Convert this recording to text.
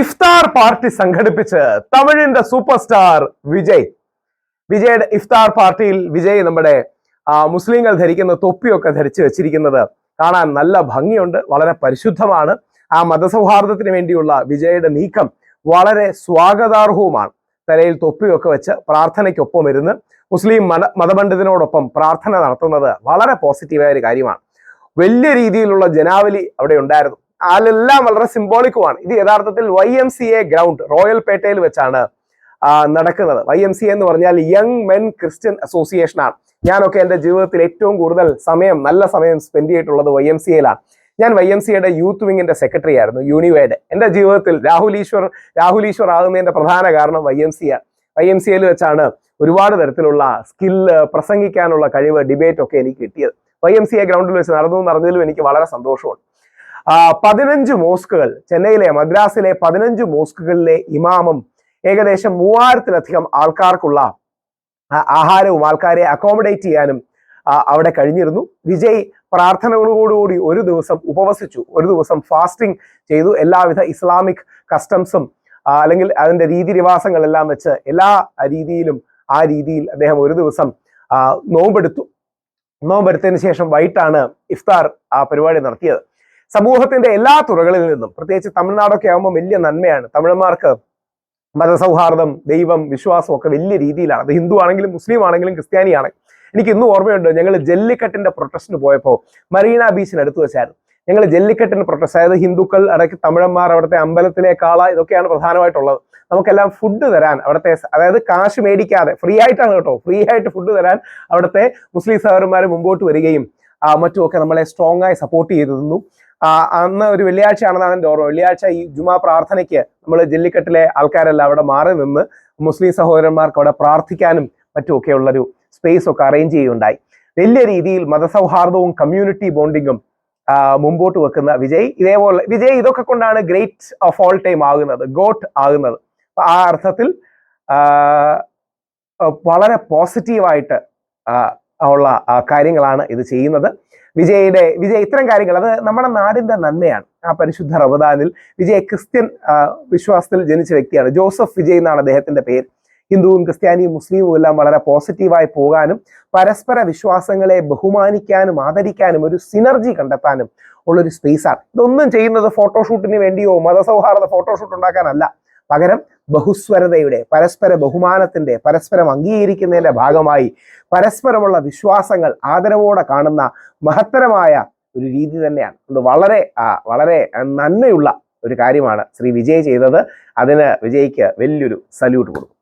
ഇഫ്താർ party സംഘടിപ്പിച്ച് തമിഴിന്റെ super star വിജയുടെ ഇഫ്താർ പാർട്ടിയിൽ വിജയ് നമ്മുടെ മുസ്ലിങ്ങൾ ധരിക്കുന്ന തൊപ്പിയൊക്കെ ധരിച്ചു വെച്ചിരിക്കുന്നത് കാണാൻ നല്ല ഭംഗിയുണ്ട്. വളരെ പരിശുദ്ധമാണ്. ആ മതസൗഹാർദ്ദത്തിന് വേണ്ടിയുള്ള വിജയുടെ നീക്കം വളരെ സ്വാഗതാർഹവുമാണ്. തലയിൽ തൊപ്പിയൊക്കെ വെച്ച് പ്രാർത്ഥനയ്ക്കൊപ്പം ഇരുന്ന് മുസ്ലിം മതപണ്ഡിതനോടൊപ്പം പ്രാർത്ഥന നടത്തുന്നത് വളരെ പോസിറ്റീവായ ഒരു കാര്യമാണ്. വലിയ രീതിയിലുള്ള ജനാവലി അവിടെ ഉണ്ടായിരുന്നു. അതിലെല്ലാം വളരെ സിംബോളിക്കുമാണ്. ഇത് യഥാർത്ഥത്തിൽ YMCA ഗ്രൗണ്ട് റോയൽപേട്ടയിൽ വെച്ചാണ് നടക്കുന്നത്. YMCA എന്ന് പറഞ്ഞാൽ യങ് മെൻ ക്രിസ്ത്യൻ അസോസിയേഷൻ ആണ്. ഞാനൊക്കെ എൻ്റെ ജീവിതത്തിൽ ഏറ്റവും കൂടുതൽ നല്ല സമയം സ്പെൻഡ് ചെയ്തിട്ടുള്ളത് YMCAയിലാണ്. ഞാൻ YMCAയുടെ യൂത്ത് വിങ്ങിന്റെ സെക്രട്ടറി ആയിരുന്നു, യൂണിവയുടെ. എൻ്റെ ജീവിതത്തിൽ രാഹുൽ ഈശ്വർ ആകുന്നതിന്റെ പ്രധാന കാരണം YMCAയിൽ വെച്ചാണ് ഒരുപാട് തരത്തിലുള്ള സ്കില്ല്, പ്രസംഗിക്കാനുള്ള കഴിവ്, ഡിബേറ്റ് ഒക്കെ എനിക്ക് കിട്ടിയത്. YMCA ഗ്രൗണ്ടിൽ വെച്ച് നടന്നതിലും എനിക്ക് വളരെ സന്തോഷമുണ്ട്. 15 മോസ്കുകൾ, ചെന്നൈയിലെ മദ്രാസിലെ 15 മോസ്കുകളിലെ ഇമാമും ഏകദേശം 3000-ലധികം ആൾക്കാർക്കുള്ള ആഹാരവും ആൾക്കാരെ അക്കോമഡേറ്റ് ചെയ്യാനും അവിടെ കഴിഞ്ഞിരുന്നു. വിജയ് പ്രാർത്ഥനകളോടുകൂടി ഒരു ദിവസം ഉപവസിച്ചു, ഒരു ദിവസം ഫാസ്റ്റിംഗ് ചെയ്തു. എല്ലാവിധ ഇസ്ലാമിക് കസ്റ്റംസും അല്ലെങ്കിൽ അതിന്റെ രീതിരിവാസങ്ങളെല്ലാം വെച്ച് എല്ലാ രീതിയിലും അദ്ദേഹം ഒരു ദിവസം നോമ്പെടുത്തതിന് ശേഷം വൈകിട്ടാണ് ഇഫ്താർ പരിപാടി നടത്തിയത്. സമൂഹത്തിന്റെ എല്ലാ തുറകളിൽ നിന്നും, പ്രത്യേകിച്ച് തമിഴ്നാടൊക്കെ ആകുമ്പോൾ വലിയ നന്മയാണ്. തമിഴന്മാർക്ക് മതസൗഹാർദ്ദം, ദൈവം, വിശ്വാസം ഒക്കെ വലിയ രീതിയിലാണ്. അത് ഹിന്ദു ആണെങ്കിലും മുസ്ലിം ആണെങ്കിലും ക്രിസ്ത്യാനിയാണെങ്കിലും. എനിക്ക് ഇന്നും ഓർമ്മയുണ്ട്, ഞങ്ങൾ ജല്ലിക്കെട്ടിന്റെ പ്രൊട്ടസ്റ്റിന് പോയപ്പോൾ മറീന ബീച്ചിനടുത്ത് വെച്ചായിരുന്നു ഞങ്ങൾ ജല്ലിക്കെട്ടിന് പ്രൊട്ടസ്റ്റ്. അതായത് ഹിന്ദുക്കൾ, ഇടയ്ക്ക് തമിഴന്മാർ, അവിടുത്തെ അമ്പലത്തിലെ കാള, ഇതൊക്കെയാണ് പ്രധാനമായിട്ടുള്ളത്. നമുക്കെല്ലാം ഫുഡ് തരാൻ അവിടുത്തെ, അതായത് കാശ് മേടിക്കാതെ ഫ്രീ ആയിട്ടാണ് കേട്ടോ, ഫ്രീ ആയിട്ട് ഫുഡ് തരാൻ അവിടുത്തെ മുസ്ലിം സഹോദരന്മാർ മുമ്പോട്ട് വരികയും മറ്റുമൊക്കെ നമ്മളെ സ്ട്രോങ് ആയി സപ്പോർട്ട് ചെയ്തിരുന്നു. അന്ന് ഒരു വെള്ളിയാഴ്ചയാണെന്നാണ് എൻ്റെ ഓർമ്മ. വെള്ളിയാഴ്ച ഈ ജുമാ പ്രാർത്ഥനയ്ക്ക് നമ്മൾ ജല്ലിക്കെട്ടിലെ ആൾക്കാരെല്ലാം അവിടെ മാറി നിന്ന് മുസ്ലിം സഹോദരന്മാർക്ക് അവിടെ പ്രാർത്ഥിക്കാനും മറ്റുമൊക്കെ ഉള്ളൊരു സ്പേസ് ഒക്കെ അറേഞ്ച് ചെയ്യുകയുണ്ടായി. വലിയ രീതിയിൽ മതസൗഹാർദ്ദവും കമ്മ്യൂണിറ്റി ബോണ്ടിങ്ങും മുമ്പോട്ട് വെക്കുന്ന വിജയ് ഇതൊക്കെ കൊണ്ടാണ് ഗ്രേറ്റ് ഓഫ് ഓൾ ടൈം ആകുന്നത്, ഗോട്ട് ആകുന്നത്. ആ അർത്ഥത്തിൽ വളരെ പോസിറ്റീവായിട്ട് ഉള്ള കാര്യങ്ങളാണ് ഇത് ചെയ്യുന്നത്. വിജയ് ഇത്തരം കാര്യങ്ങൾ, അത് നമ്മുടെ നാടിന്റെ നന്മയാണ്. ആ പരിശുദ്ധ റമദാനിൽ വിജയ് ക്രിസ്ത്യൻ വിശ്വാസത്തിൽ ജനിച്ച വ്യക്തിയാണ്. ജോസഫ് വിജയ് എന്നാണ് അദ്ദേഹത്തിന്റെ പേര്. ഹിന്ദുവും ക്രിസ്ത്യാനിയും മുസ്ലിമും എല്ലാം വളരെ പോസിറ്റീവായി പോകാനും പരസ്പര വിശ്വാസങ്ങളെ ബഹുമാനിക്കാനും ആദരിക്കാനും ഒരു സിനർജി കണ്ടെത്താനും ഉള്ളൊരു സ്പേസാണ്. ഇതൊന്നും ചെയ്യുന്നത് ഫോട്ടോഷൂട്ടിന് വേണ്ടിയോ മതസൗഹാർദ്ദ ഫോട്ടോഷൂട്ട് ഉണ്ടാക്കാനല്ല. പകരം ബഹുസ്വരതയുടെ, പരസ്പര ബഹുമാനത്തിന്റെ, പരസ്പരം അംഗീകരിക്കുന്നതിന്റെ ഭാഗമായി പരസ്പരമുള്ള വിശ്വാസങ്ങൾ ആദരവോടെ കാണുന്ന മഹത്തരമായ ഒരു രീതി തന്നെയാണ്. അത് വളരെ നന്മയുള്ള ഒരു കാര്യമാണ് ശ്രീ വിജയ് ചെയ്തത്. അതിന് വിജയ്ക്ക് വലിയൊരു സല്യൂട്ട് കൊടുക്കും.